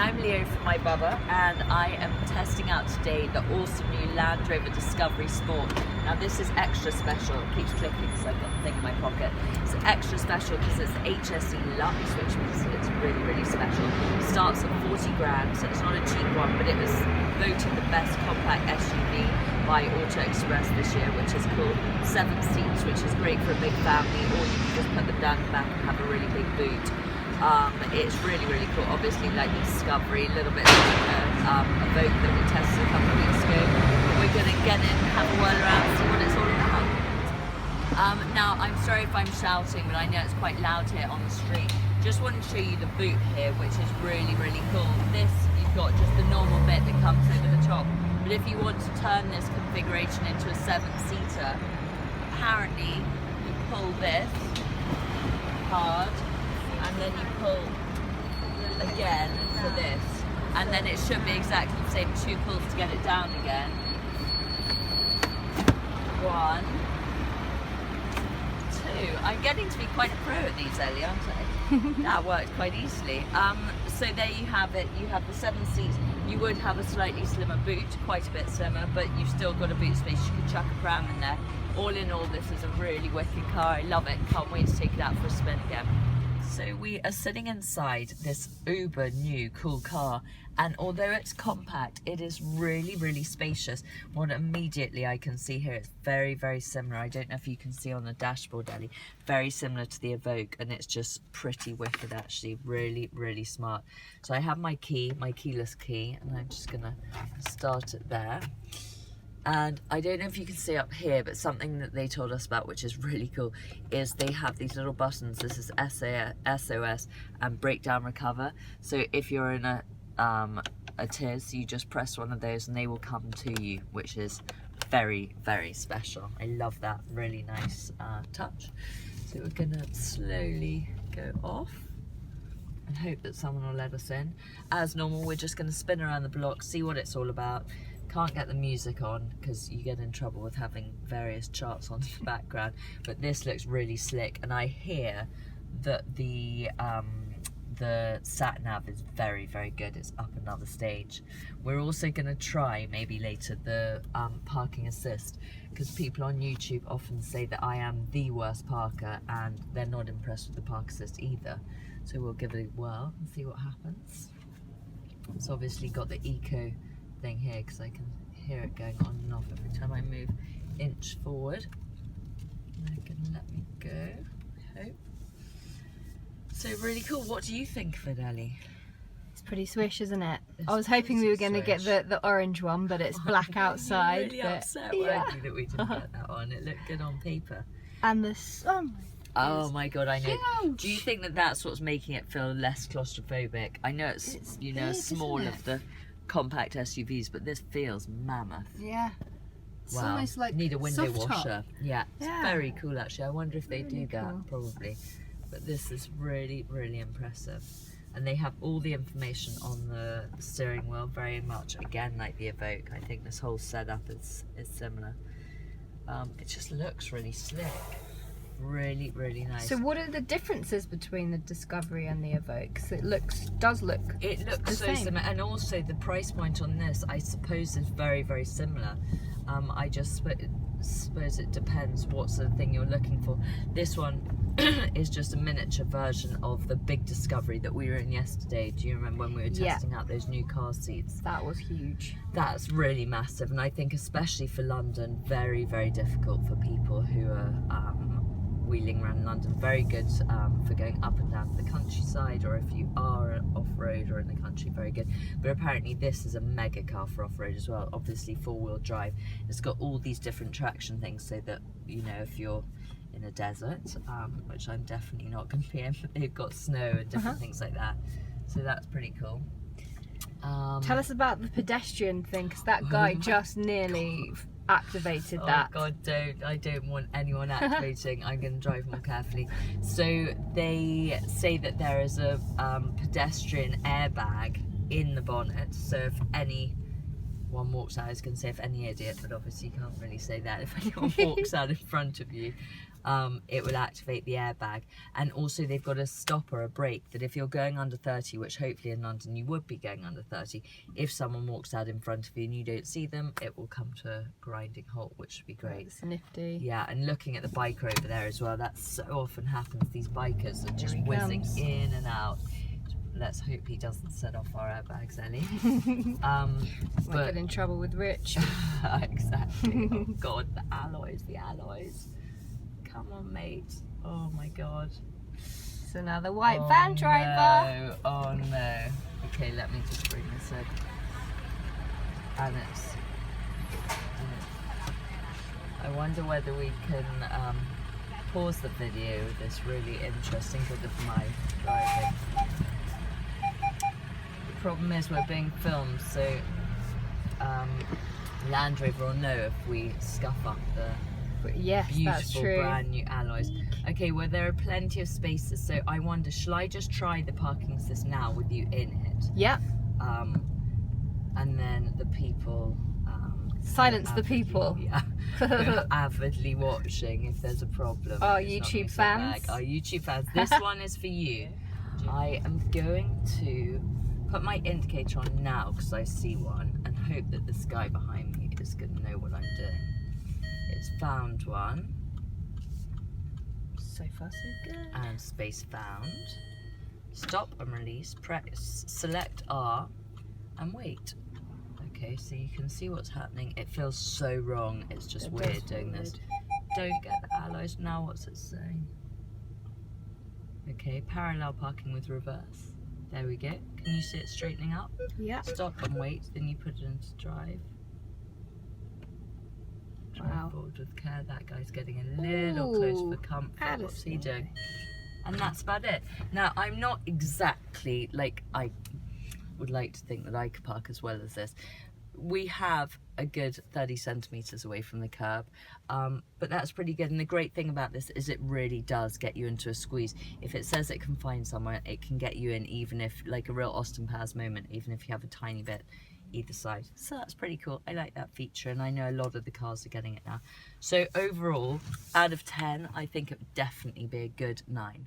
I'm Leo from my brother, and I am testing out today the awesome new Land Rover Discovery Sport. Now this is extra special. It keeps clicking so I've got the thing in my pocket. It's extra special because it's HSE Luxury, which means that it's really, really special. It starts at 40 grand, so it's not a cheap one, but it was voted the best compact SUV by Auto Express this year, which is cool. 7 seats, which is great for a big family, or you can just put them down the back and have a really big boot. It's really, really cool. Obviously, like the Discovery, a little bit like a Evoque that we tested a couple of weeks ago. We're going to get in, have a whirl around, see what it's all about. Now, I'm sorry if I'm shouting, but I know it's quite loud here on the street. Just want to show you the boot here, which is really, really cool. This, you've got just the normal bit that comes over the top. But if you want to turn this configuration into a 7-seater, apparently you pull this hard, and then you pull again for this, and then it should be exactly the same. 2 pulls to get it down again. 1, 2. I'm getting to be quite a pro at these, Ellie, aren't I? That worked quite easily. So there you have it. You have the 7 seats. You would have a slightly slimmer boot, quite a bit slimmer, but you've still got a boot space. You can chuck a pram in there. All in all, this is a really wicked car. I love it. Can't wait to take it out for a spin again. So we are sitting inside this uber new cool car, and although it's compact, it is really, really spacious. What immediately I can see here, it's very, very similar. I don't know if you can see on the dashboard, Ellie, very similar to the Evoque, and it's just pretty wicked actually. Really, really smart. So I have my key, my keyless key, and I'm just gonna start it there. And I don't know if you can see up here, but something that they told us about, which is really cool, is they have these little buttons. This is SOS and breakdown recover. So if you're in a TIS, you just press one of those and they will come to you, which is very, very special. I love that. Really nice touch. So we're gonna slowly go off and hope that someone will let us in. As normal, we're just gonna spin around the block, see what it's all about. Can't get the music on because you get in trouble with having various charts on in the background, but this looks really slick, and I hear that the sat nav is very, very good. It's up another stage. We're also going to try maybe later the parking assist, because people on YouTube often say that I am the worst parker and they're not impressed with the park assist either, so we'll give it a whirl and see what happens. It's obviously got the eco thing here because I can hear it going on and off every time I move inch forward. They're gonna let me go, I hope. So really cool. What do you think of it, Ellie? It's pretty swish, isn't it? I was hoping we were going to get the orange one, but it's black outside. You're really upset, weren't you, that we didn't get that one? It looked good on paper. And the sun. Oh my god, I know. Huge. Do you think that that's what's making it feel less claustrophobic? I know it's you know, big, small of the compact SUVs, but this feels mammoth. Yeah. It's wow. almost like need a window soft washer. top. Yeah, it's very cool actually. I wonder if they really do that, cool. Probably. But this is really, really impressive. And they have all the information on the steering wheel, very much again like the Evoque. I think this whole setup is similar. It just looks really slick. Really, really nice. So what are the differences between the Discovery and the Evoque? Because it does look so similar, and also the price point on this, I suppose, is very, very similar. I just suppose it depends what sort of thing you're looking for. This one is just a miniature version of the big Discovery that we were in yesterday. Do you remember when we were testing out those new car seats? That was huge. That's really massive, and I think especially for London, very, very difficult for people who are wheeling around London. Very good for going up and down the countryside, or if you are off-road or in the country, very good. But apparently this is a mega car for off-road as well. Obviously 4-wheel drive. It's got all these different traction things, so that, you know, if you're in a desert, which I'm definitely not going to be in, they've got snow and different things like that, so that's pretty cool. Tell us about the pedestrian thing, because that guy just nearly activated that. Oh god, I don't want anyone activating. I'm going to drive more carefully. So they say that there is a pedestrian airbag in the bonnet, so if anyone walks out, I was going to say if any idiot, but obviously you can't really say that, if anyone walks out in front of you, it will activate the airbag. And also they've got a stop or a brake that if you're going under 30, which hopefully in London you would be going under 30, if someone walks out in front of you and you don't see them, it will come to a grinding halt, which would be great. That's nifty. Yeah, and looking at the biker over there as well, that so often happens. These bikers are just Here he whizzing comes. in and out. Let's hope he doesn't set off our airbags, Ellie. Might get in trouble with Rich. Exactly. Oh God, the alloys. Come on, mate. Oh my God. It's another white van driver. No. Oh no. Okay, let me just bring this in. And I wonder whether we can pause the video with this really interesting bit of my driving. The problem is we're being filmed, so Land Rover will know if we scuff up the Yes, that's beautiful true. brand new alloys. Okay, well there are plenty of spaces, so I wonder, shall I just try the parking system now with you in it? Yep. And then the people Silence the people. Yeah, who are avidly watching if there's a problem. Our It's not YouTube being so fans. bad. Our YouTube fans. This one is for you. I am going to put my indicator on now because I see one and hope that this guy behind me is going to know what I'm doing. It's found one. So far so good. And space found. Stop and release. Press select R and wait. Okay, so you can see what's happening. It feels so wrong. It's just weird doing this. Don't get the alloys. Now what's it saying? Okay, parallel parking with reverse. There we go. Can you see it straightening up? Yeah. Stop and wait. Then you put it into drive. Drive Wow. forward with care. That guy's getting a little close for comfort. that What's is he doing? lovely. And that's about it. Now, I'm not exactly like I would like to think that I could park as well as this. We have a good 30 centimetres away from the curb, but that's pretty good. And the great thing about this is it really does get you into a squeeze. If it says it can find somewhere, it can get you in, even if, like a real Austin Powers moment, even if you have a tiny bit either side. So that's pretty cool. I like that feature, and I know a lot of the cars are getting it now. So overall, out of 10, I think it would definitely be a good 9.